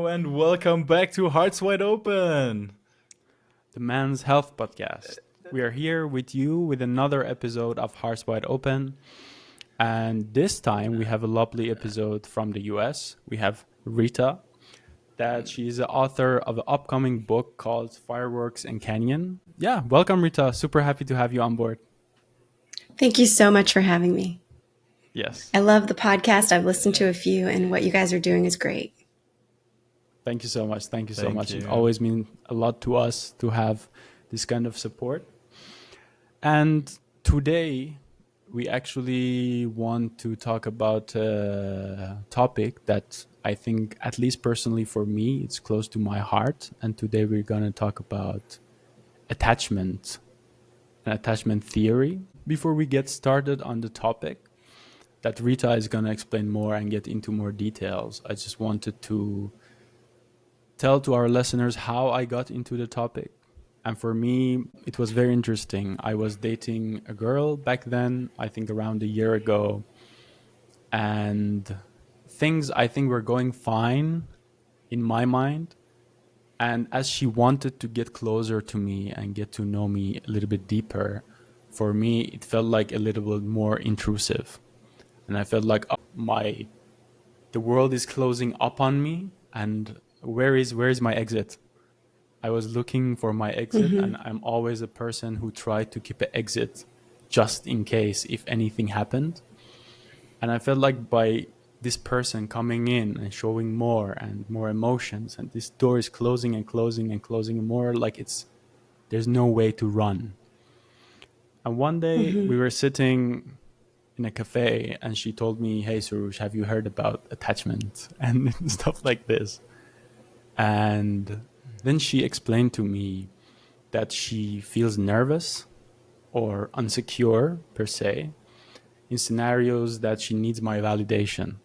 and welcome back to Hearts Wide Open. The Men's Health Podcast. We are here with you with another episode of Hearts Wide Open. And this time we have a lovely episode from the US. We have Rita, that she's the author of an upcoming book called Fireworks and Canyon. Yeah, welcome Rita. Super happy to have you on board. Thank you so much for having me. Yes. I love the podcast. I've listened to a few, and what you guys are doing is great. Thank you so much. Thank you so Thank much. you. It always means a lot to us to have this kind of support. And today we actually want to talk about a topic that I think, at least personally for me, it's close to my heart. And today we're going to talk about attachment and attachment theory. Before we get started on the topic that Rita is going to explain more and get into more details, I just wanted to tell to our listeners how I got into the topic. And for me, it was very interesting. I was dating a girl back then, I think around a year ago. And things I think were going fine in my mind. And as she wanted to get closer to me and get to know me a little bit deeper, for me, it felt like a little bit more intrusive. And I felt like the world is closing up on me, and where is my exit? I was looking for my exit, and I'm always a person who tried to keep an exit just in case if anything happened. And I felt like by this person coming in and showing more and more emotions, and this door is closing and closing and closing more, like there's no way to run. And one day we were sitting in a cafe and she told me, "Hey Soroosh, have you heard about attachment?" and stuff like this. And then she explained to me that she feels nervous or insecure per se in scenarios that she needs my validation.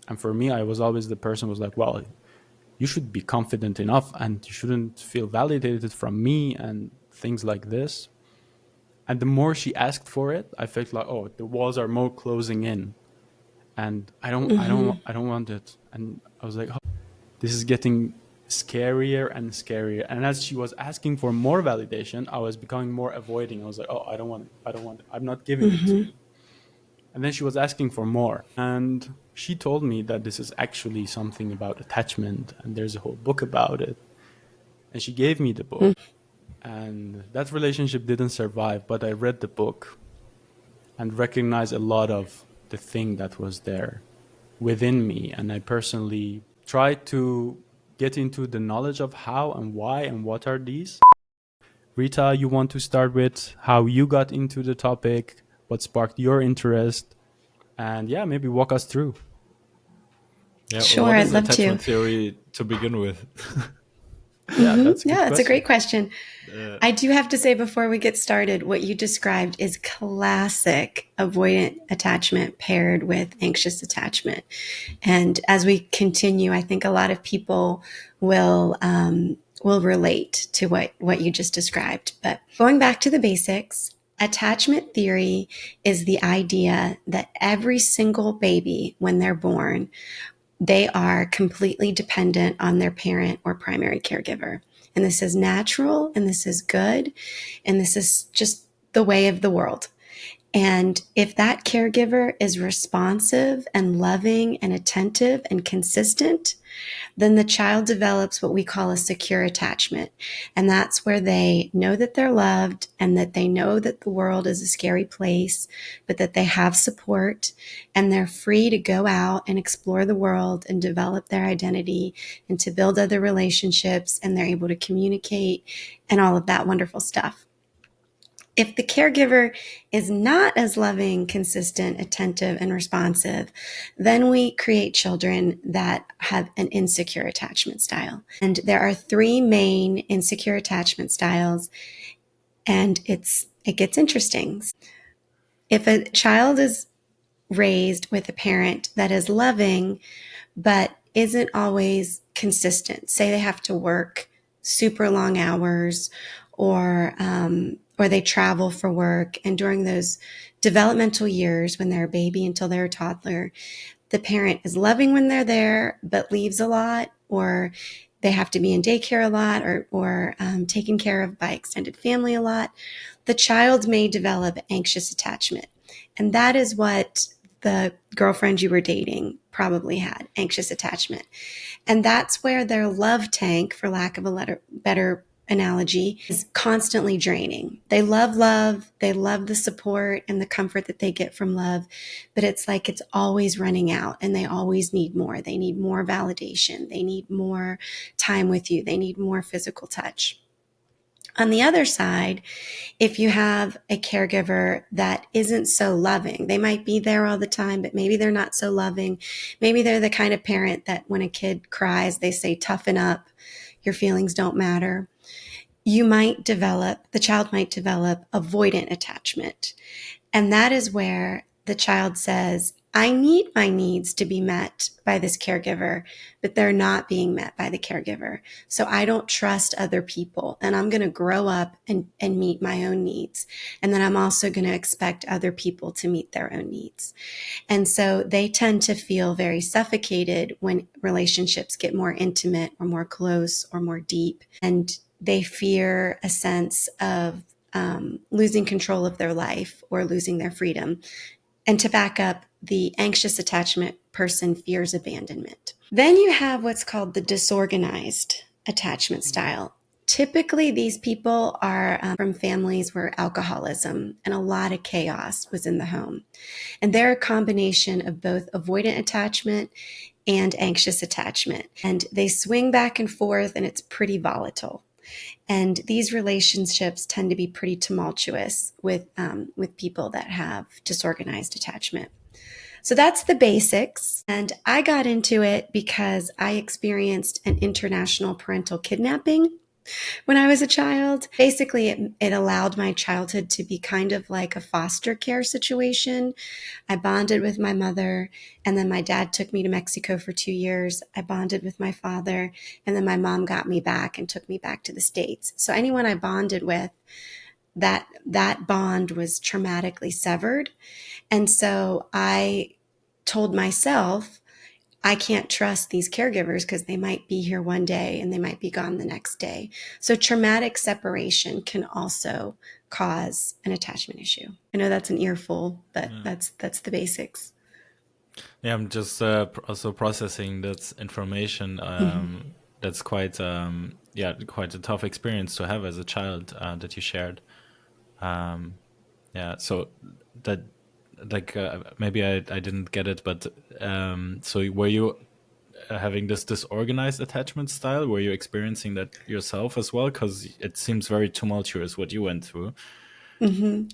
And for me, I was always the person who was like, well, you should be confident enough and you shouldn't feel validated from me and things like this. And the more she asked for it, I felt like, oh, the walls are more closing in, and I don't want it. And I was like, oh, this is getting scarier and scarier. And as she was asking for more validation, I was becoming more avoiding. I was like, oh, I don't want it. I'm not giving it to you. And then she was asking for more. And she told me that this is actually something about attachment, and there's a whole book about it. And she gave me the book. And that relationship didn't survive, but I read the book and recognized a lot of the thing that was there within me. And I personally tried to get into the knowledge of how and why and what are these. Rita, you want to start with how you got into the topic, what sparked your interest, and yeah, maybe walk us through. Yeah, Sure, what I'd is love attachment to. theory to begin with? Yeah, that's a good That's a great question. question. I do have to say before we get started, what you described is classic avoidant attachment paired with anxious attachment. And as we continue, I think a lot of people will relate to what you just described. But going back to the basics, attachment theory is the idea that every single baby, when they're born, they are completely dependent on their parent or primary caregiver. And this is natural, and this is good, and this is just the way of the world. And if that caregiver is responsive and loving and attentive and consistent, then the child develops what we call a secure attachment. And that's where they know that they're loved and that they know that the world is a scary place, but that they have support and they're free to go out and explore the world and develop their identity and to build other relationships, and they're able to communicate and all of that wonderful stuff. If the caregiver is not as loving, consistent, attentive, and responsive, then we create children that have an insecure attachment style. And there are three main insecure attachment styles, and it gets interesting. If a child is raised with a parent that is loving, but isn't always consistent, say they have to work super long hours, or they travel for work, and during those developmental years when they're a baby until they're a toddler, the parent is loving when they're there, but leaves a lot or they have to be in daycare a lot, or taken care of by extended family a lot, the child may develop anxious attachment. And that is what the girlfriend you were dating probably had, anxious attachment. And that's where their love tank, for lack of a better analogy, is constantly draining. They love love. They love the support and the comfort that they get from love, but it's like it's always running out and they always need more. They need more validation. They need more time with you. They need more physical touch. On the other side, if you have a caregiver that isn't so loving, they might be there all the time, but maybe they're not so loving. Maybe they're the kind of parent that when a kid cries, they say, toughen up, your feelings don't matter. The child might develop avoidant attachment. And that is where the child says, I need my needs to be met by this caregiver, but they're not being met by the caregiver. So I don't trust other people, and I'm going to grow up and meet my own needs. And then I'm also going to expect other people to meet their own needs. And so they tend to feel very suffocated when relationships get more intimate or more close or more deep. And they fear a sense of losing control of their life or losing their freedom. And to back up, the anxious attachment person fears abandonment. Then you have what's called the disorganized attachment style. Typically, these people are from families where alcoholism and a lot of chaos was in the home. And they're a combination of both avoidant attachment and anxious attachment. And they swing back and forth, and it's pretty volatile. And these relationships tend to be pretty tumultuous with people that have disorganized attachment. So that's the basics. And I got into it because I experienced an international parental kidnapping when I was a child. Basically, it allowed my childhood to be kind of like a foster care situation. I bonded with my mother, and then my dad took me to Mexico for 2 years. I bonded with my father, and then my mom got me back and took me back to the States. So anyone I bonded with, that bond was traumatically severed. And so I told myself, I can't trust these caregivers because they might be here one day and they might be gone the next day. So traumatic separation can also cause an attachment issue. I know that's an earful, but that's the basics. Yeah, I'm just also processing that information. That's quite quite a tough experience to have as a child that you shared. Yeah, so that maybe I didn't get it, but so were you having this disorganized attachment style? Were you experiencing that yourself as well? Because it seems very tumultuous what you went through. Mm-hmm.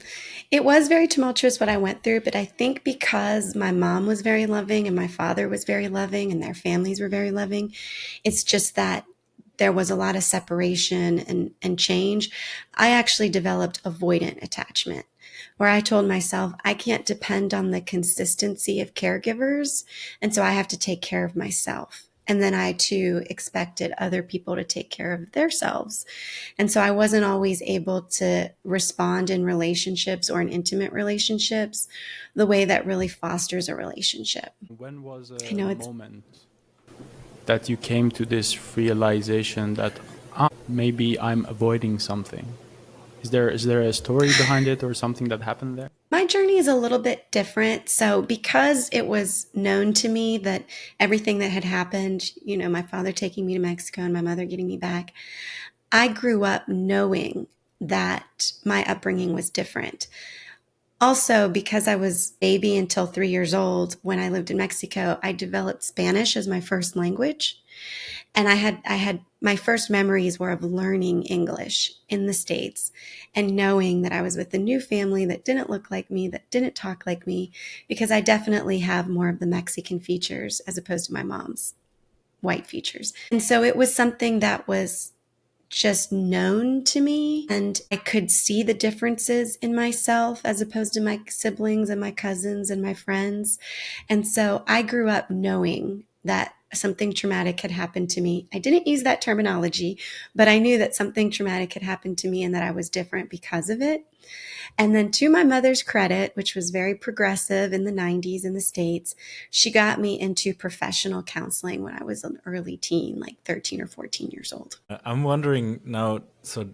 It was very tumultuous what I went through, but I think because my mom was very loving and my father was very loving and their families were very loving, it's just that there was a lot of separation and change. I actually developed avoidant attachment, where I told myself I can't depend on the consistency of caregivers, and so I have to take care of myself. And then I too expected other people to take care of themselves. And so I wasn't always able to respond in relationships or in intimate relationships the way that really fosters a relationship. When was I know a it's moment that you came to this realization that maybe I'm avoiding something? Is there a story behind it or something that happened there? My journey is a little bit different. So because it was known to me that everything that had happened, my father taking me to Mexico and my mother getting me back, I grew up knowing that my upbringing was different. Also, because I was baby until 3 years old, when I lived in Mexico, I developed Spanish as my first language. And I had my first memories were of learning English in the States and knowing that I was with a new family that didn't look like me, that didn't talk like me, because I definitely have more of the Mexican features as opposed to my mom's white features. And so it was something that was just known to me, and I could see the differences in myself as opposed to my siblings and my cousins and my friends. And so I grew up knowing that something traumatic had happened to me. I didn't use that terminology, but I knew that something traumatic had happened to me and that I was different because of it. And then, to my mother's credit, which was very progressive in the 90s in the States, she got me into professional counseling when I was an early teen, like 13 or 14 years old. I'm wondering now, so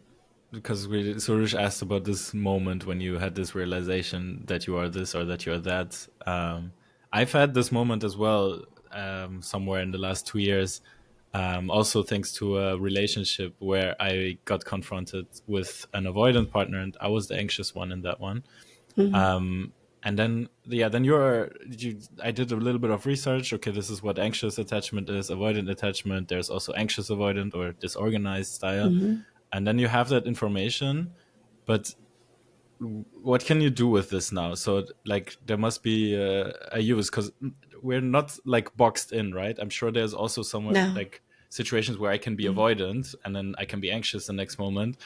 because Soroosh asked about this moment when you had this realization that you are this or that you're that. I've had this moment as well, somewhere in the last 2 years. Also, thanks to a relationship where I got confronted with an avoidant partner, and I was the anxious one in that one. Mm-hmm. And then, yeah, I did a little bit of research. Okay, this is what anxious attachment is, avoidant attachment. There's also anxious avoidant or disorganized style. Mm-hmm. And then you have that information, but what can you do with this now? So, like, there must be a use, because we're not like boxed in, right? I'm sure there's also somewhere No. like situations where I can be avoidant and then I can be anxious the next moment.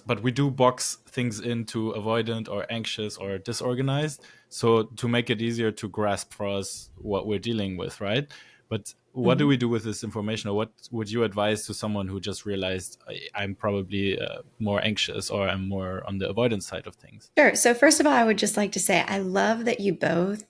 But we do box things into avoidant or anxious or disorganized, so to make it easier to grasp for us what we're dealing with, right? But what do Mm-hmm. we do with this information, or what would you advise to someone who just realized I'm probably more anxious or I'm more on the avoidance side of things? Sure. So, first of all, I would just like to say I love that you both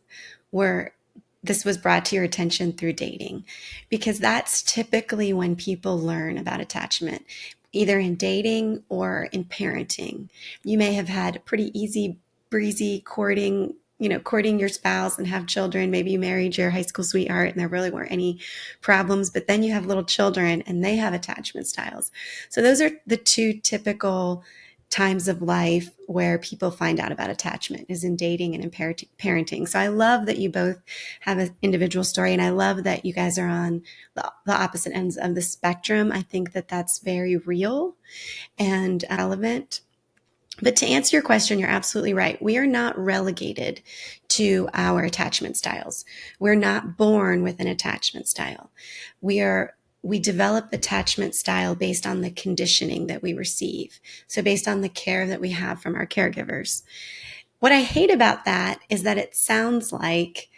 were, this was brought to your attention through dating, because that's typically when people learn about attachment, either in dating or in parenting. You may have had a pretty easy breezy courting, courting your spouse and have children. Maybe you married your high school sweetheart and there really weren't any problems, but then you have little children and they have attachment styles. So those are the two typical times of life where people find out about attachment, is in dating and in parenting. So I love that you both have an individual story, and I love that you guys are on the opposite ends of the spectrum. I think that that's very real and relevant. But to answer your question, you're absolutely right. We are not relegated to our attachment styles. We're not born with an attachment style. We develop attachment style based on the conditioning that we receive. So based on the care that we have from our caregivers. What I hate about that is that it sounds like,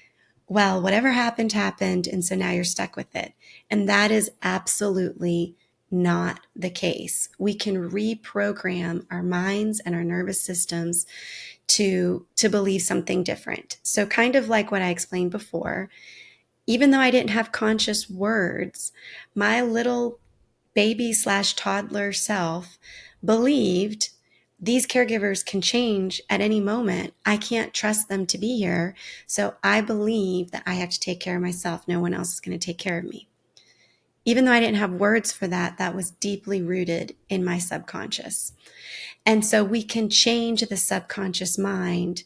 well, whatever happened, happened. And so now you're stuck with it. And that is absolutely not the case. We can reprogram our minds and our nervous systems to believe something different. So kind of like what I explained before, even though I didn't have conscious words, my little baby/toddler self believed these caregivers can change at any moment. I can't trust them to be here. So I believe that I have to take care of myself. No one else is going to take care of me. Even though I didn't have words for that, that was deeply rooted in my subconscious. And so we can change the subconscious mind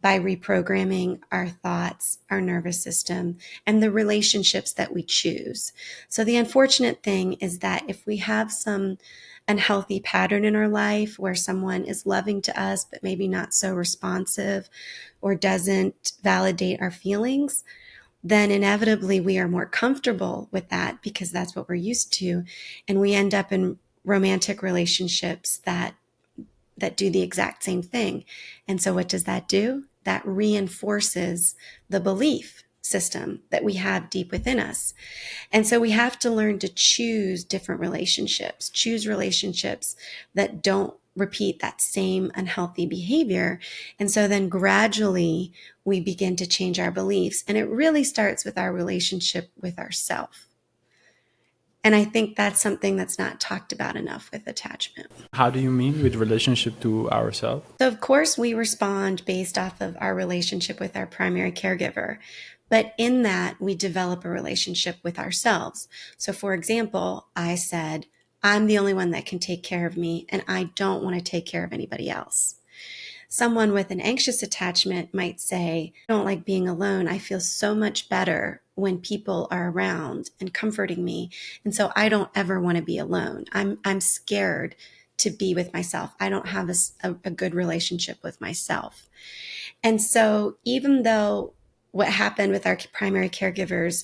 by reprogramming our thoughts, our nervous system, and the relationships that we choose. So the unfortunate thing is that if we have some unhealthy pattern in our life where someone is loving to us, but maybe not so responsive or doesn't validate our feelings, then inevitably we are more comfortable with that because that's what we're used to. And we end up in romantic relationships that do the exact same thing. And so what does that do? That reinforces the belief system that we have deep within us. And so we have to learn to choose different relationships, choose relationships that don't repeat that same unhealthy behavior. And so then gradually we begin to change our beliefs. And it really starts with our relationship with ourselves. And I think that's something that's not talked about enough with attachment. How do you mean with relationship to ourselves? So, of course, we respond based off of our relationship with our primary caregiver. But in that, we develop a relationship with ourselves. So, for example, I said, I'm the only one that can take care of me, and I don't want to take care of anybody else. Someone with an anxious attachment might say, I don't like being alone. I feel so much better when people are around and comforting me. And so I don't ever want to be alone. I'm scared to be with myself. I don't have a good relationship with myself. And so even though what happened with our primary caregivers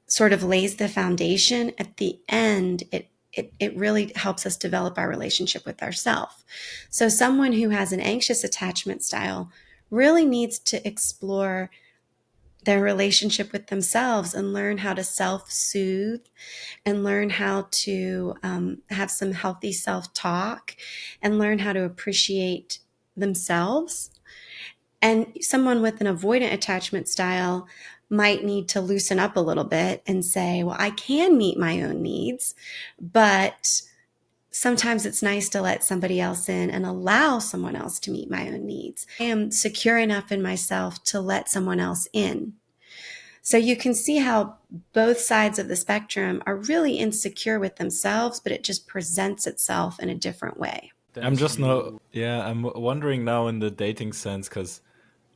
sort of lays the foundation, at the end, it really helps us develop our relationship with ourselves. So someone who has an anxious attachment style really needs to explore their relationship with themselves and learn how to self-soothe and learn how to have some healthy self-talk and learn how to appreciate themselves. And someone with an avoidant attachment style might need to loosen up a little bit and say, well, I can meet my own needs, but sometimes it's nice to let somebody else in and allow someone else to meet my own needs. I am secure enough in myself to let someone else in. So you can see how both sides of the spectrum are really insecure with themselves, but it just presents itself in a different way. I'm just now, yeah, I'm wondering now in the dating sense, because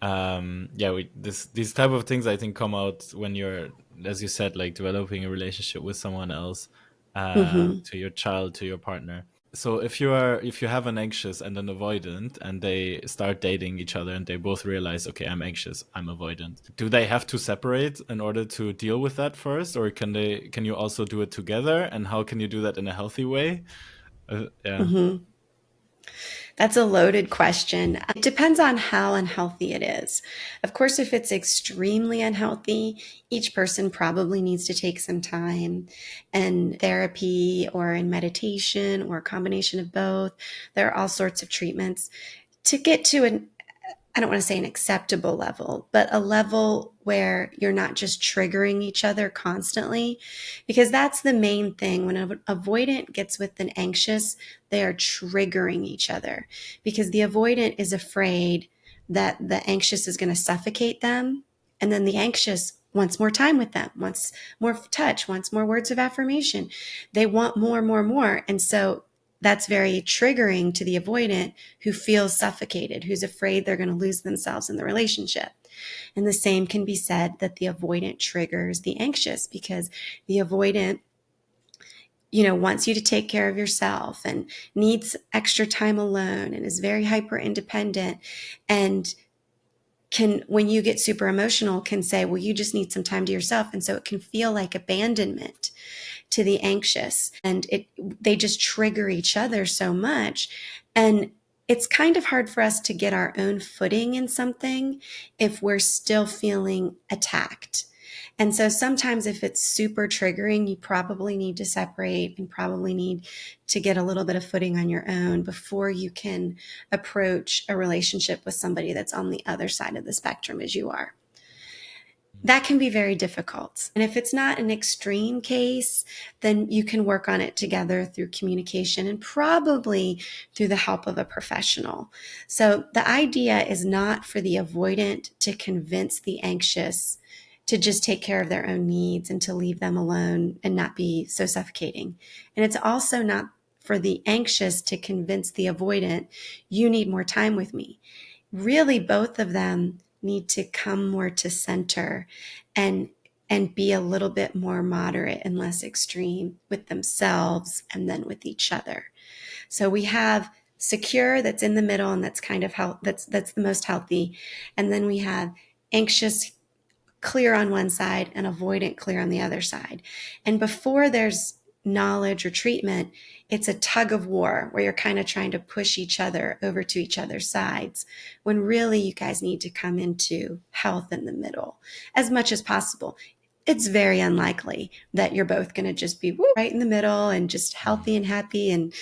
yeah, these type of things I think come out when you're, as you said, like developing a relationship with someone else, Mm-hmm. to your child, to your partner. So if you have an anxious and an avoidant and they start dating each other and they both realize, okay, I'm anxious, I'm avoidant, do they have to separate in order to deal with that first, or can you also do it together, and how can you do that in a healthy way? Yeah. Mm-hmm. That's a loaded question. It depends on how unhealthy it is. Of course, if it's extremely unhealthy, each person probably needs to take some time and therapy or in meditation or a combination of both. There are all sorts of treatments to get to an I don't want to say an acceptable level, but a level where you're not just triggering each other constantly, because that's the main thing. When an avoidant gets with an anxious, they are triggering each other because the avoidant is afraid that the anxious is going to suffocate them. And then the anxious wants more time with them, wants more touch, wants more words of affirmation. They want more, more, more. And so that's very triggering to the avoidant who feels suffocated, who's afraid they're going to lose themselves in the relationship. And the same can be said that the avoidant triggers the anxious because the avoidant, wants you to take care of yourself and needs extra time alone and is very hyper independent and can, when you get super emotional, can say, well, you just need some time to yourself. And so it can feel like abandonment to the anxious, and they just trigger each other so much. And it's kind of hard for us to get our own footing in something if we're still feeling attacked. And so sometimes if it's super triggering, you probably need to separate and probably need to get a little bit of footing on your own before you can approach a relationship with somebody that's on the other side of the spectrum as you are. That can be very difficult. And if it's not an extreme case, then you can work on it together through communication and probably through the help of a professional. So the idea is not for the avoidant to convince the anxious to just take care of their own needs and to leave them alone and not be so suffocating. And it's also not for the anxious to convince the avoidant, you need more time with me. Really, both of them need to come more to center and be a little bit more moderate and less extreme with themselves and then with each other. So we have secure that's in the middle and that's kind of that's the most healthy. And then we have anxious clear on one side and avoidant clear on the other side. And before there's knowledge or treatment, it's a tug of war where you're kind of trying to push each other over to each other's sides, when really you guys need to come into health in the middle as much as possible. It's very unlikely that you're both going to just be right in the middle and just healthy and happy and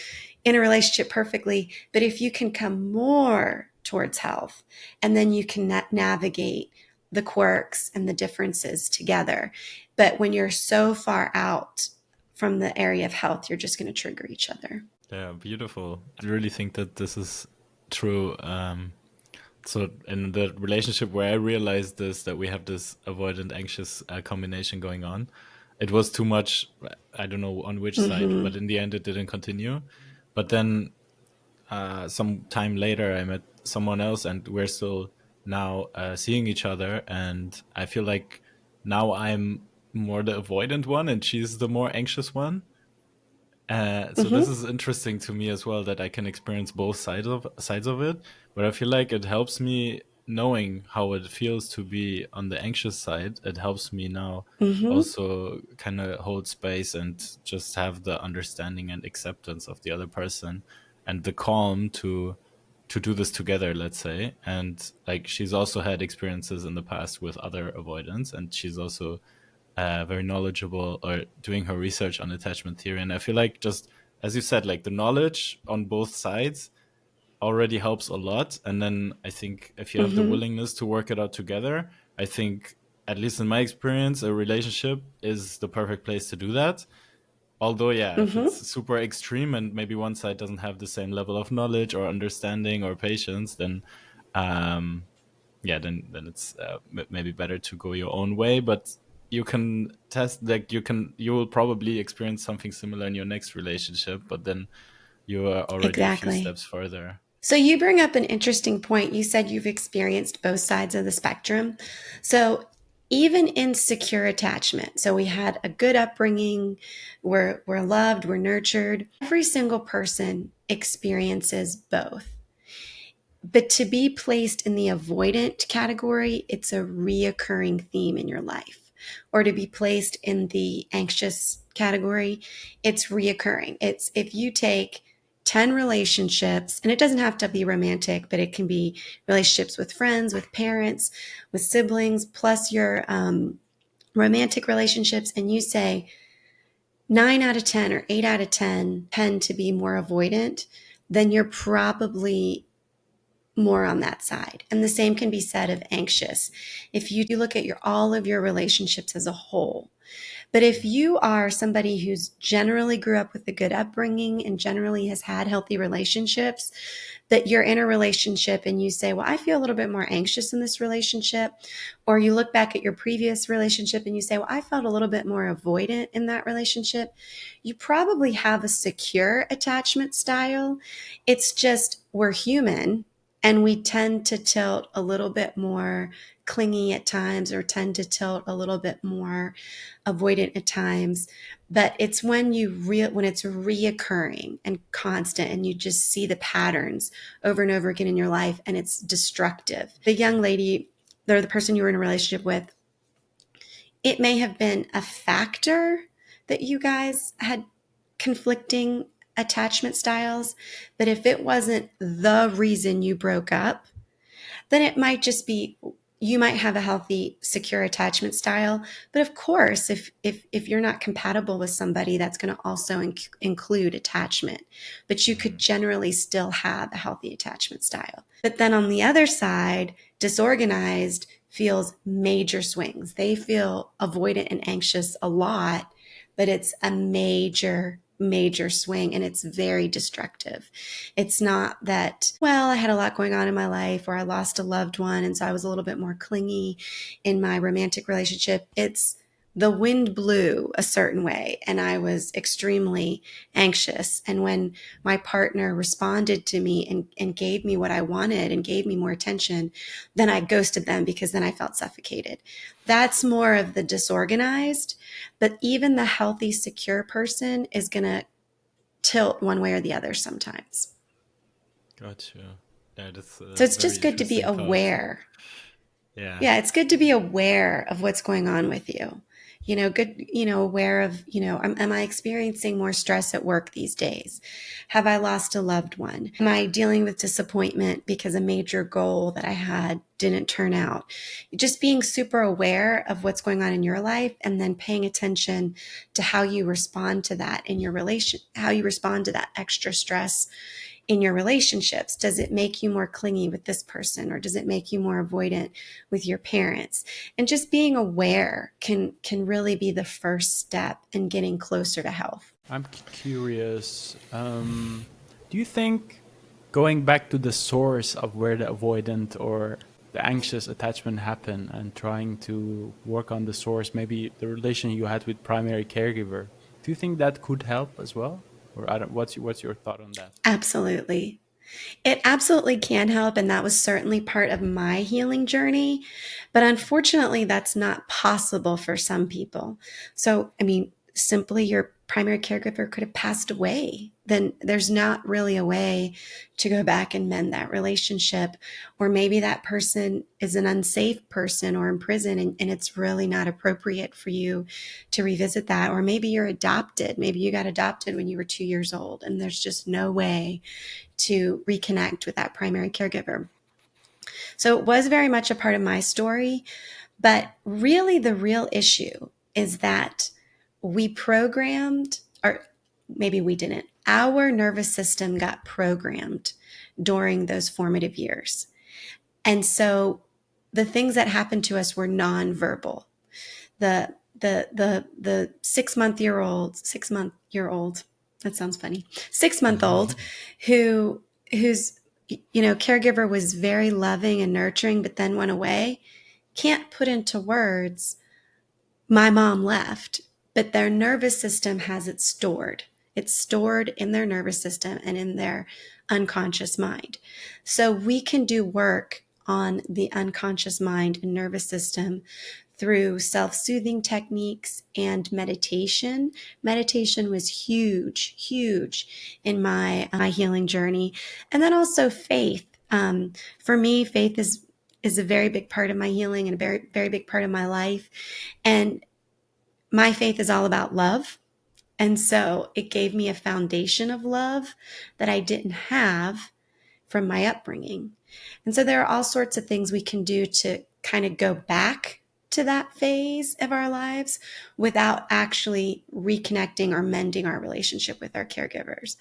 in a relationship perfectly. But if you can come more towards health, and then you can navigate the quirks and the differences together. But when you're so far out from the area of health, you're just going to trigger each other. Yeah, beautiful. I really think that this is true. So in the relationship where I realized this, that we have this avoidant anxious combination going on, it was too much. I don't know on which side, but in the end it didn't continue. But then some time later I met someone else and we're still now seeing each other, and I feel like now I'm more the avoidant one and she's the more anxious one. So this is interesting to me as well, that I can experience both sides of it. But I feel like it helps me knowing how it feels to be on the anxious side. It helps me now also kind of hold space and just have the understanding and acceptance of the other person and the calm to to do this together, let's say. And like she's also had experiences in the past with other avoidants, and she's also very knowledgeable or doing her research on attachment theory. And I feel like, just as you said, like the knowledge on both sides already helps a lot. And then I think if you have the Mm-hmm. willingness to work it out together, I think, at least in my experience, a relationship is the perfect place to do that. Although, yeah, if Mm-hmm. it's super extreme and maybe one side doesn't have the same level of knowledge or understanding or patience, then um, yeah, then it's maybe better to go your own way. But you can test, like you will probably experience something similar in your next relationship, but then you are already a few Exactly. steps further. So you bring up an interesting point. You said you've experienced both sides of the spectrum. So even in secure attachment, so we had a good upbringing, we're loved, we're nurtured. Every single person experiences both. But to be placed in the avoidant category, it's a reoccurring theme in your life. Or to be placed in the anxious category, it's reoccurring. It's if you take 10 relationships, and it doesn't have to be romantic, but it can be relationships with friends, with parents, with siblings, plus your romantic relationships, and you say 9 out of 10 or 8 out of 10 tend to be more avoidant, then you're probably more on that side. And the same can be said of anxious. If you look at all of your relationships as a whole, but if you are somebody who's generally grew up with a good upbringing and generally has had healthy relationships, that you're in a relationship and you say, well, I feel a little bit more anxious in this relationship. Or you look back at your previous relationship and you say, well, I felt a little bit more avoidant in that relationship. You probably have a secure attachment style. It's just we're human and we tend to tilt a little bit more clingy at times or tend to tilt a little bit more avoidant at times. But it's when when it's reoccurring and constant and you just see the patterns over and over again in your life and it's destructive. The young lady, or the person you were in a relationship with, it may have been a factor that you guys had conflicting attachment styles, but if it wasn't the reason you broke up, then it might just be you might have a healthy secure attachment style, but of course if you're not compatible with somebody, that's going to also include attachment, but you could generally still have a healthy attachment style. But then on the other side, disorganized feels major swings. They feel avoidant and anxious a lot, but it's a major swing and it's very destructive. It's not that, well, I had a lot going on in my life or I lost a loved one and so I was a little bit more clingy in my romantic relationship. It's the wind blew a certain way and I was extremely anxious. And when my partner responded to me and gave me what I wanted and gave me more attention, then I ghosted them because then I felt suffocated. That's more of the disorganized, but even the healthy, secure person is going to tilt one way or the other sometimes. Gotcha. Yeah, that's So a it's very just good to be interesting thought. aware. Yeah. Yeah, it's good to be aware of what's going on with you. Aware of, am I experiencing more stress at work these days? Have I lost a loved one? Am I dealing with disappointment because a major goal that I had didn't turn out? Just being super aware of what's going on in your life and then paying attention to how you respond to that in your relation, how you respond to that extra stress in your relationships. Does it make you more clingy with this person or does it make you more avoidant with your parents? And just being aware can really be the first step in getting closer to health. I'm curious. Do you think going back to the source of where the avoidant or the anxious attachment happen and trying to work on the source, maybe the relation you had with primary caregiver, do you think that could help as well? Or what's your thought on that? Absolutely. It absolutely can help. And that was certainly part of my healing journey. But unfortunately, that's not possible for some people. So, I mean, simply your primary caregiver could have passed away. Then there's not really a way to go back and mend that relationship. Or maybe that person is an unsafe person or in prison, and it's really not appropriate for you to revisit that. Or maybe you're adopted. Maybe you got adopted when you were 2 years old, and there's just no way to reconnect with that primary caregiver. So it was very much a part of my story. But really, the real issue is that we programmed, or maybe we didn't, our nervous system got programmed during those formative years. And so the things that happened to us were nonverbal. The 6-month-old, that sounds funny, 6-month-old whose caregiver was very loving and nurturing, but then went away, can't put into words, my mom left, but their nervous system has it stored. It's stored in their nervous system and in their unconscious mind. So we can do work on the unconscious mind and nervous system through self-soothing techniques and meditation. Meditation was huge in my healing journey. And then also faith. For me, faith is a very big part of my healing and a very, very big part of my life. And my faith is all about love. And so it gave me a foundation of love that I didn't have from my upbringing. And so there are all sorts of things we can do to kind of go back to that phase of our lives without actually reconnecting or mending our relationship with our caregivers.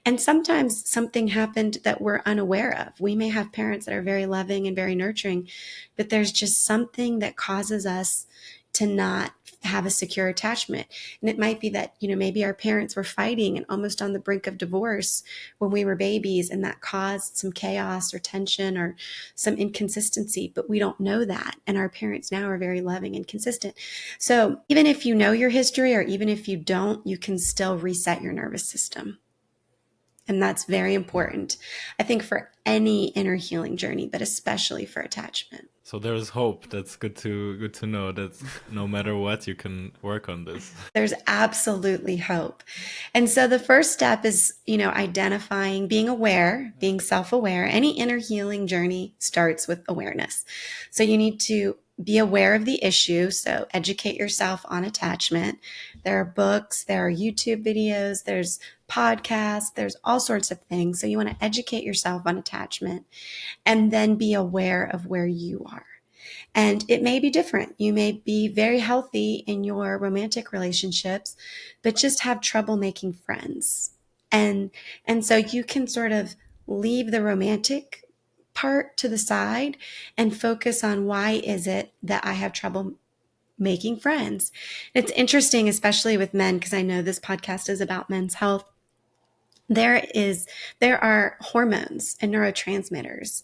And sometimes something happened that we're unaware of. We may have parents that are very loving and very nurturing, but there's just something that causes us to not have a secure attachment. And it might be that, maybe our parents were fighting and almost on the brink of divorce when we were babies, and that caused some chaos or tension or some inconsistency, but we don't know that. And our parents now are very loving and consistent. So even if you know your history, or even if you don't, you can still reset your nervous system. And that's very important, I think, for any inner healing journey, but especially for attachment. So there is hope. That's good to know that no matter what, you can work on this. There's absolutely hope. And so the first step is, identifying, being aware, being self-aware. Any inner healing journey starts with awareness. So you need to be aware of the issue. So educate yourself on attachment. There are books, there are YouTube videos, there's podcasts, there's all sorts of things. So you want to educate yourself on attachment and then be aware of where you are. And it may be different. You may be very healthy in your romantic relationships, but just have trouble making friends. And so you can sort of leave the romantic part to the side and focus on, why is it that I have trouble making friends? It's interesting, especially with men, because I know this podcast is about men's health. There are hormones and neurotransmitters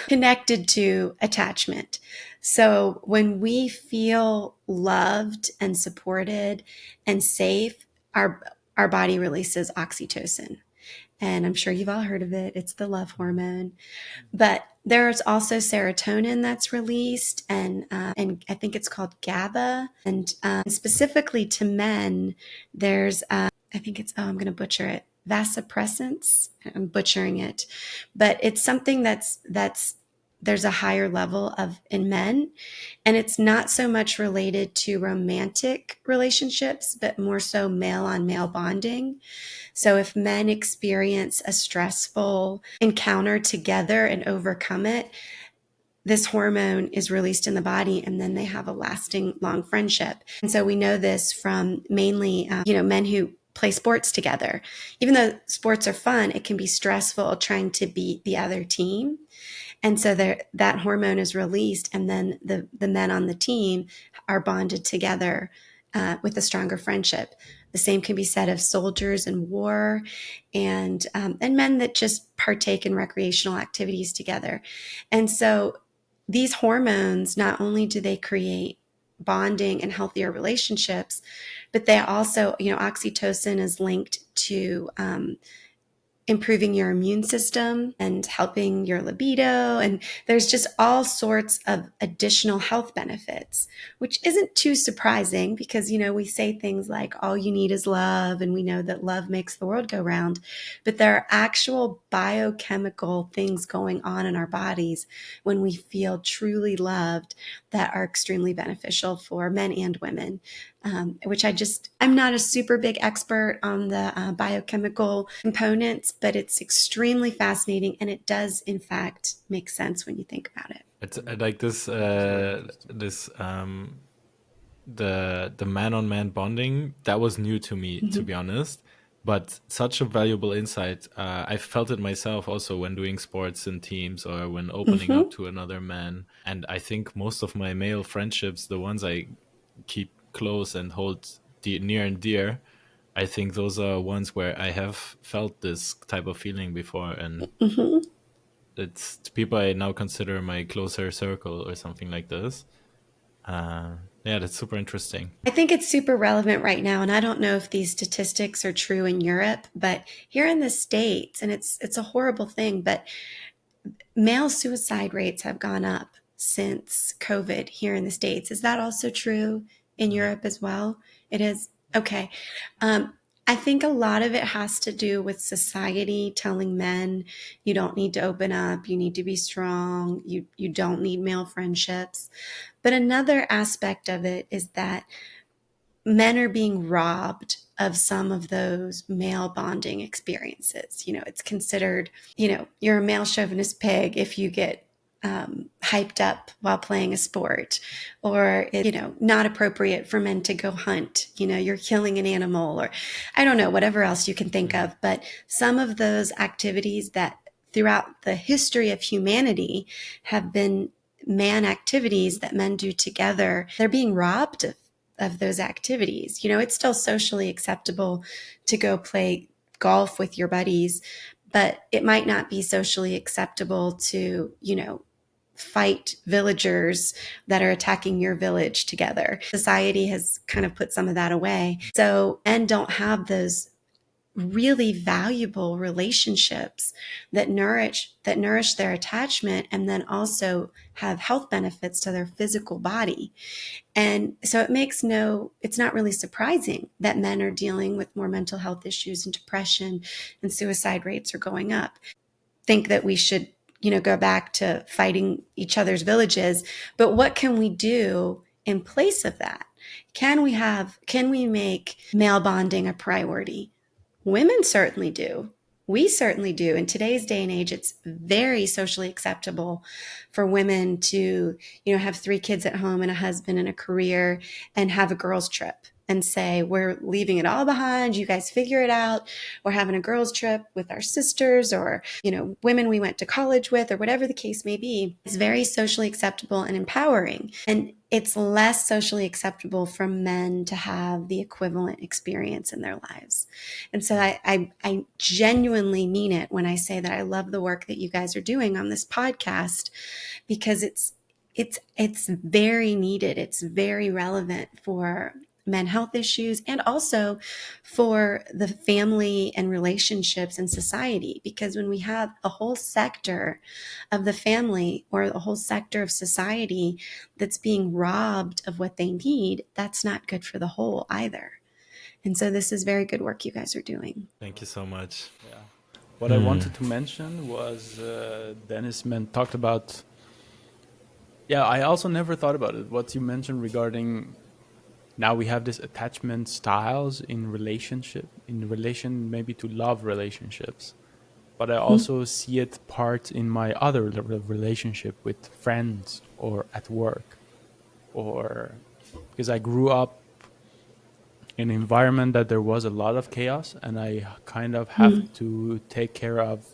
connected to attachment. So when we feel loved and supported and safe, our body releases oxytocin. And I'm sure you've all heard of it. It's the love hormone. But there's also serotonin that's released, and I think it's called GABA. And specifically to men, there's I think it's, I'm going to butcher it, vasopressins. I'm butchering it, but it's something that's there's a higher level of in men, and it's not so much related to romantic relationships, but more so male on male bonding. So if men experience a stressful encounter together and overcome it, this hormone is released in the body, and then they have a lasting, long friendship. And so we know this from mainly, men who play sports together. Even though sports are fun, it can be stressful trying to beat the other team. And so that hormone is released, and then the men on the team are bonded together with a stronger friendship. The same can be said of soldiers in war, and men that just partake in recreational activities together. And so these hormones, not only do they create bonding and healthier relationships, but they also, oxytocin is linked to improving your immune system and helping your libido. And there's just all sorts of additional health benefits, which isn't too surprising because, we say things like all you need is love, and we know that love makes the world go round. But there are actual biochemical things going on in our bodies when we feel truly loved that are extremely beneficial for men and women. Which I'm not a super big expert on the biochemical components, but it's extremely fascinating, and it does, in fact, make sense when you think about it. It's like the man on man bonding that was new to me, to be honest, but such a valuable insight. I felt it myself also when doing sports in teams or when opening up to another man. And I think most of my male friendships, the ones I keep close and hold near and dear, I think those are ones where I have felt this type of feeling before, and it's people I now consider my closer circle or something like this. Yeah, that's super interesting. I think it's super relevant right now, and I don't know if these statistics are true in Europe, but here in the States, and it's a horrible thing, but male suicide rates have gone up since COVID here in the States. Is that also true in Europe as well? It is? Okay. I think a lot of it has to do with society telling men you don't need to open up, you need to be strong, you don't need male friendships. But another aspect of it is that men are being robbed of some of those male bonding experiences. It's considered, you're a male chauvinist pig if you get hyped up while playing a sport, or it's, not appropriate for men to go hunt. You're killing an animal, or I don't know, whatever else you can think of. But some of those activities that throughout the history of humanity have been man activities that men do together, they're being robbed of those activities. It's still socially acceptable to go play golf with your buddies, but it might not be socially acceptable to, fight villagers that are attacking your village together. Society has kind of put some of that away. So men don't have those really valuable relationships that nourish their attachment, and then also have health benefits to their physical body. And so it's not really surprising that men are dealing with more mental health issues and depression, and suicide rates are going up. Think that we should, go back to fighting each other's villages, but what can we do in place of that? Can we make male bonding a priority? Women certainly do. We certainly do. In today's day and age, it's very socially acceptable for women to, have 3 kids at home and a husband and a career, and have a girls' trip and say, we're leaving it all behind. You guys figure it out. We're having a girls' trip with our sisters, or, women we went to college with, or whatever the case may be. It's very socially acceptable and empowering. And it's less socially acceptable for men to have the equivalent experience in their lives. And so I genuinely mean it when I say that I love the work that you guys are doing on this podcast, because it's very needed. It's very relevant for men health issues, and also for the family and relationships in society. Because when we have a whole sector of the family or a whole sector of society that's being robbed of what they need, that's not good for the whole either. And so this is very good work you guys are doing. Thank you so much. Yeah. What I wanted to mention was Dennis talked about. Yeah, I also never thought about it. What you mentioned regarding, now we have this attachment styles in relation maybe to love relationships, but I also see it part in my other relationship with friends or at work, or because I grew up in an environment that there was a lot of chaos, and I kind of have to take care of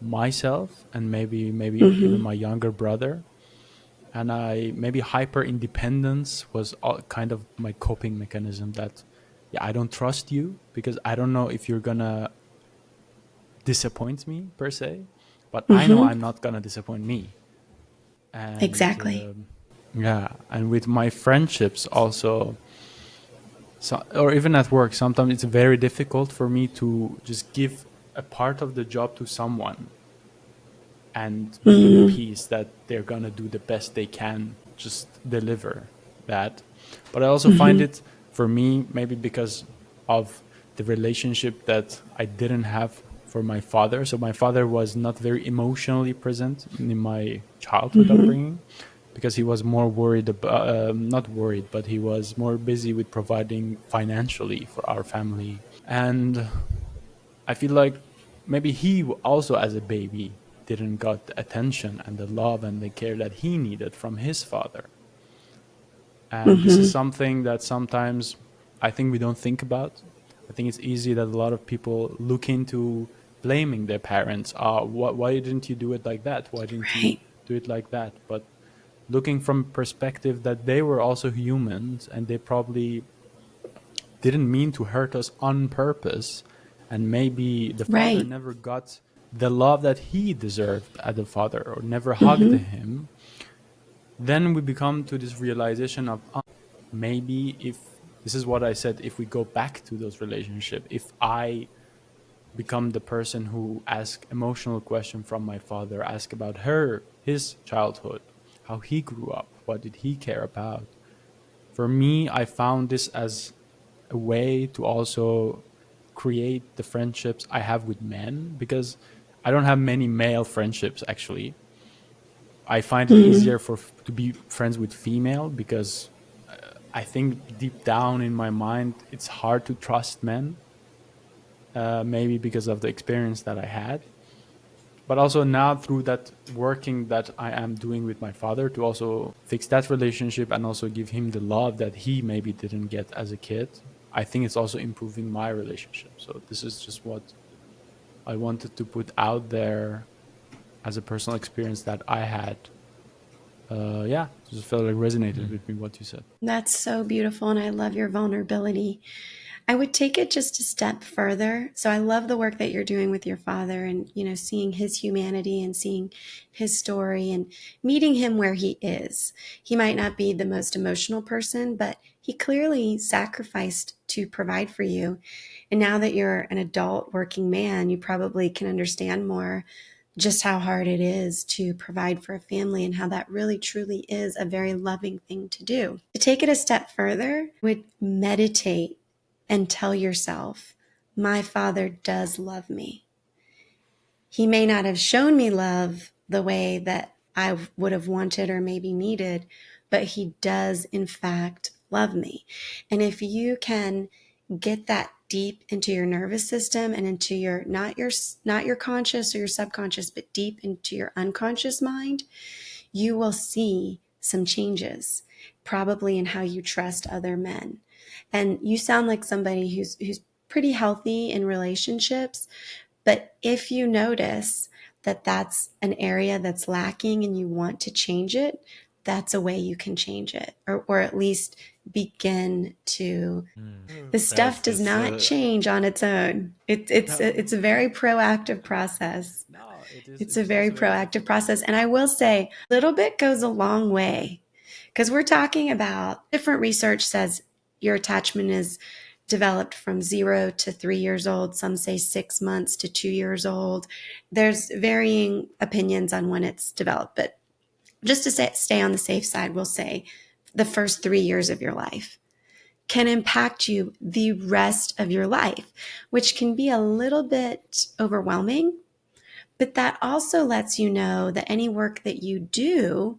myself and maybe even my younger brother. And maybe hyper independence was kind of my coping mechanism, that I don't trust you because I don't know if you're gonna disappoint me per se, but I know I'm not gonna disappoint me. And Exactly. And with my friendships also, or even at work, sometimes it's very difficult for me to just give a part of the job to someone and be in peace that they're gonna do the best they can, just deliver that. But I also find it, for me, maybe because of the relationship that I didn't have for my father. So my father was not very emotionally present in my childhood upbringing, because he was more worried about, not worried, but he was more busy with providing financially for our family. And I feel like maybe he also, as a baby, didn't got the attention and the love and the care that he needed from his father. And this is something that sometimes I think we don't think about. I think it's easy that a lot of people look into blaming their parents. Why didn't you do it like that? Why didn't you Right. do it like that? But looking from perspective that they were also humans, and they probably didn't mean to hurt us on purpose, and maybe the father Right. never got the love that he deserved as a father, or never hugged him, then we become to this realization of, maybe, if this is what I said, if we go back to those relationships, if I become the person who ask emotional question from my father, ask about his childhood, how he grew up, what did he care about. For me, I found this as a way to also create the friendships I have with men, because I don't have many male friendships actually. I find it easier to be friends with female, because I think deep down in my mind it's hard to trust men, maybe because of the experience that I had. But also now, through that working that I am doing with my father, to also fix that relationship and also give him the love that he maybe didn't get as a kid, I think it's also improving my relationship. So this is just what I wanted to put out there as a personal experience that I had. Yeah, just felt like resonated with me what you said. That's so beautiful. And I love your vulnerability. I would take it just a step further. So I love the work that you're doing with your father, and, seeing his humanity and seeing his story and meeting him where he is. He might not be the most emotional person, but he clearly sacrificed to provide for you. And now that you're an adult working man, you probably can understand more just how hard it is to provide for a family, and how that really truly is a very loving thing to do. To take it a step further, would meditate and tell yourself, my father does love me. He may not have shown me love the way that I would have wanted or maybe needed, but he does in fact love me. And if you can get that deep into your nervous system and into your not your conscious or your subconscious, but deep into your unconscious mind, you will see some changes, probably in how you trust other men. And you sound like somebody who's pretty healthy in relationships, but if you notice that that's an area that's lacking and you want to change it, that's a way you can change it, or at least begin to. The stuff does That's not change on its own. It's a No, very proactive process. no, it is. It's It a is very also very proactive difficult. process. And I will say, a little bit goes a long way, because we're talking about different research says your attachment is developed from 0 to 3 years old. Some say 6 months to 2 years old. There's varying opinions on when it's developed, but just to stay on the safe side, we'll say the first 3 years of your life can impact you the rest of your life, which can be a little bit overwhelming. But that also lets you know that any work that you do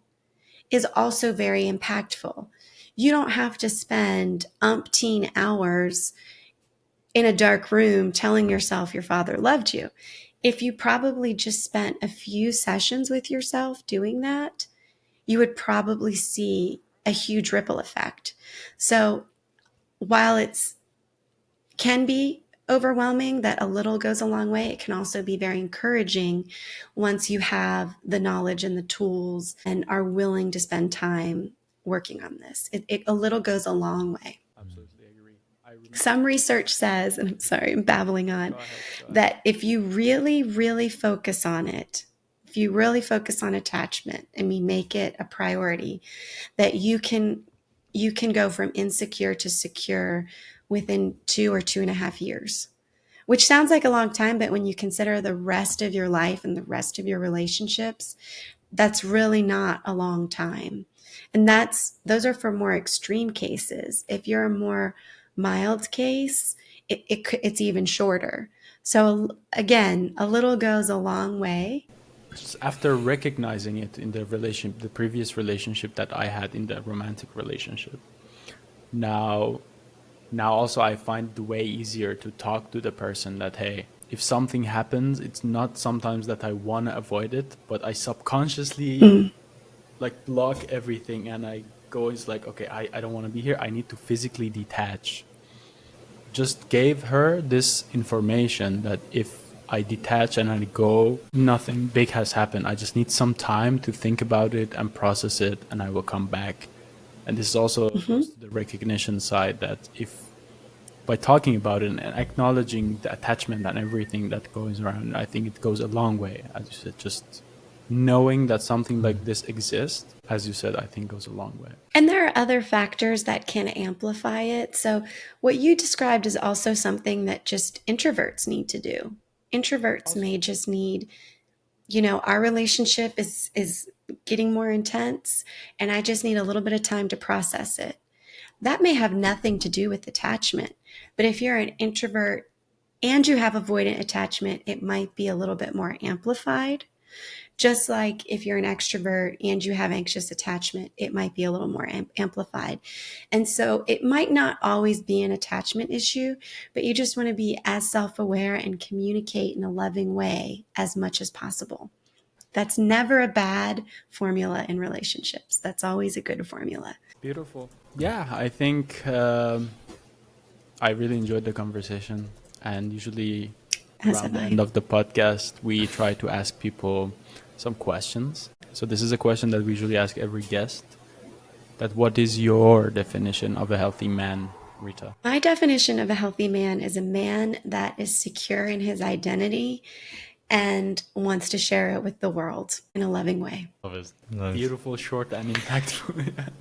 is also very impactful. You don't have to spend umpteen hours in a dark room telling yourself your father loved you. If you probably just spent a few sessions with yourself doing that, you would probably see a huge ripple effect. So while it's can be overwhelming, that a little goes a long way, it can also be very encouraging once you have the knowledge and the tools and are willing to spend time working on this. A little goes a long way. Absolutely agree. I remember. Some research says, and I'm sorry, I'm babbling on, Go ahead. Go ahead. that if you really, really focus on it, if you really focus on attachment and we make it a priority, that you can go from insecure to secure within 2 or 2.5 years, which sounds like a long time, but when you consider the rest of your life and the rest of your relationships, that's really not a long time. And those are for more extreme cases. If you're a more mild case, it's even shorter. So again, a little goes a long way. Just after recognizing it in the previous relationship that I had, in the romantic relationship, now also I find it way easier to talk to the person that, hey, if something happens, it's not sometimes that I want to avoid it, but I subconsciously like block everything, and I go, it's like, okay, I don't want to be here, I need to physically detach. Just gave her this information that if I detach and I go, nothing big has happened. I just need some time to think about it and process it, and I will come back. And this also goes to the recognition side, that if by talking about it and acknowledging the attachment and everything that goes around, I think it goes a long way. As you said, just knowing that something like this exists, as you said, I think goes a long way. And there are other factors that can amplify it. So, what you described is also something that just introverts need to do. Introverts may just need, our relationship is getting more intense, and I just need a little bit of time to process it. That may have nothing to do with attachment, but if you're an introvert and you have avoidant attachment, it might be a little bit more amplified. Just like if you're an extrovert and you have anxious attachment, it might be a little more amplified. And so it might not always be an attachment issue, but you just want to be as self-aware and communicate in a loving way as much as possible. That's never a bad formula in relationships. That's always a good formula. Beautiful. Yeah, I think I really enjoyed the conversation. And usually around the end of the podcast, we try to ask people some questions. So this is a question that we usually ask every guest. That what is your definition of a healthy man, Rita? My definition of a healthy man is a man that is secure in his identity and wants to share it with the world in a loving way. Nice. Beautiful, short, and impactful.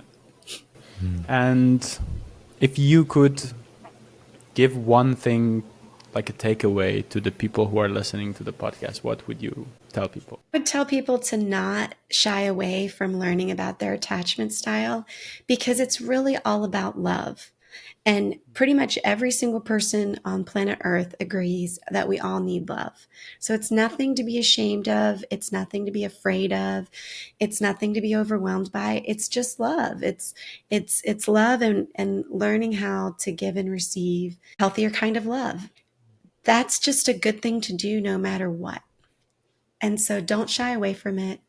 And if you could give one thing, like a takeaway to the people who are listening to the podcast, what would you tell people? I would tell people to not shy away from learning about their attachment style, because it's really all about love. And pretty much every single person on planet Earth agrees that we all need love. So it's nothing to be ashamed of. It's nothing to be afraid of. It's nothing to be overwhelmed by. It's just love. It's love and learning how to give and receive healthier kind of love. That's just a good thing to do no matter what. And so don't shy away from it.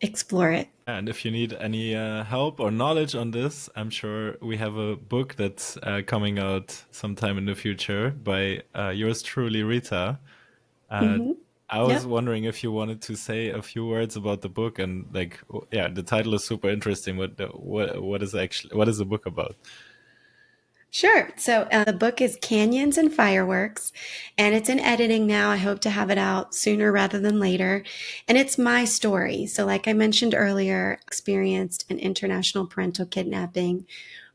Explore it. And if you need any help or knowledge on this, I'm sure we have a book that's coming out sometime in the future by yours truly, Rita. I was wondering if you wanted to say a few words about the book, and the title is super interesting. What is the book about? Sure. So the book is Canyons and Fireworks, and it's in editing now. I hope to have it out sooner rather than later. And it's my story. So like I mentioned earlier, experienced an international parental kidnapping,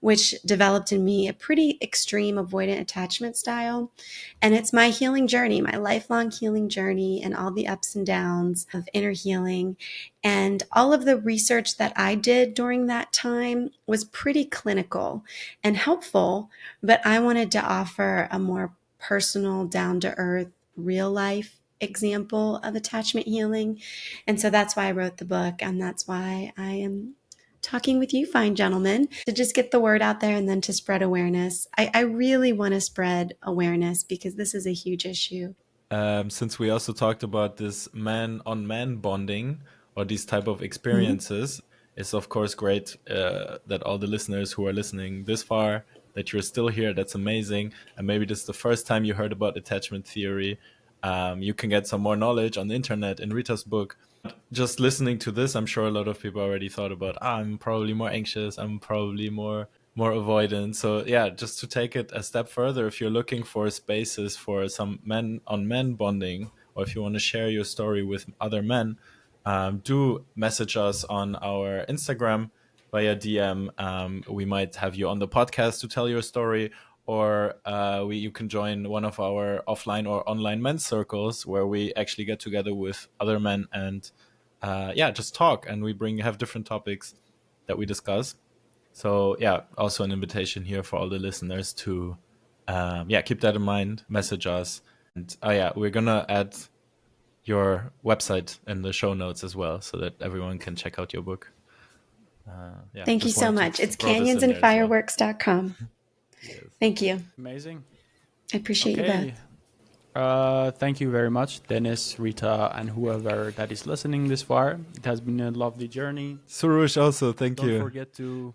which developed in me a pretty extreme avoidant attachment style. And it's my healing journey, my lifelong healing journey, and all the ups and downs of inner healing. And all of the research that I did during that time was pretty clinical and helpful, but I wanted to offer a more personal, down-to-earth, real-life example of attachment healing. And so that's why I wrote the book, and that's why I am talking with you fine gentlemen, to just get the word out there and then to spread awareness. I really want to spread awareness because this is a huge issue. Since we also talked about this man-on-man bonding or these type of experiences, it's of course great that all the listeners who are listening this far, that you're still here. That's amazing. And maybe this is the first time you heard about attachment theory. You can get some more knowledge on the internet in Rita's book. Just listening to this, I'm sure a lot of people already thought about, I'm probably more anxious, I'm probably more avoidant. So yeah, just to take it a step further, if you're looking for spaces for some men-on-men bonding, or if you want to share your story with other men, do message us on our Instagram via DM. We might have you on the podcast to tell your story, or you can join one of our offline or online men's circles where we actually get together with other men and just talk, and we have different topics that we discuss. So yeah, also an invitation here for all the listeners to keep that in mind, message us. And we're gonna add your website in the show notes as well, so that everyone can check out your book. Thank you so much. It's canyonsandfireworks.com. Yes. Thank you. Amazing. I appreciate you both. Thank you very much, Dennis, Rita, and whoever that is listening this far. It has been a lovely journey. Soroosh, also, thank you. Don't forget to...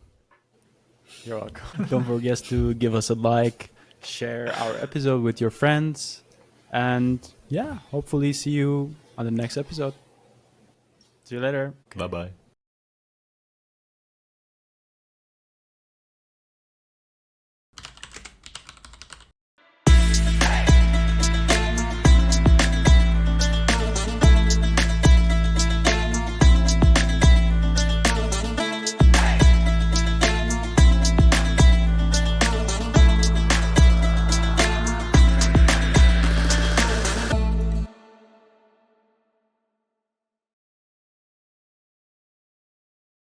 You're welcome. Don't forget to give us a like, share our episode with your friends, and hopefully see you on the next episode. See you later. Bye-bye.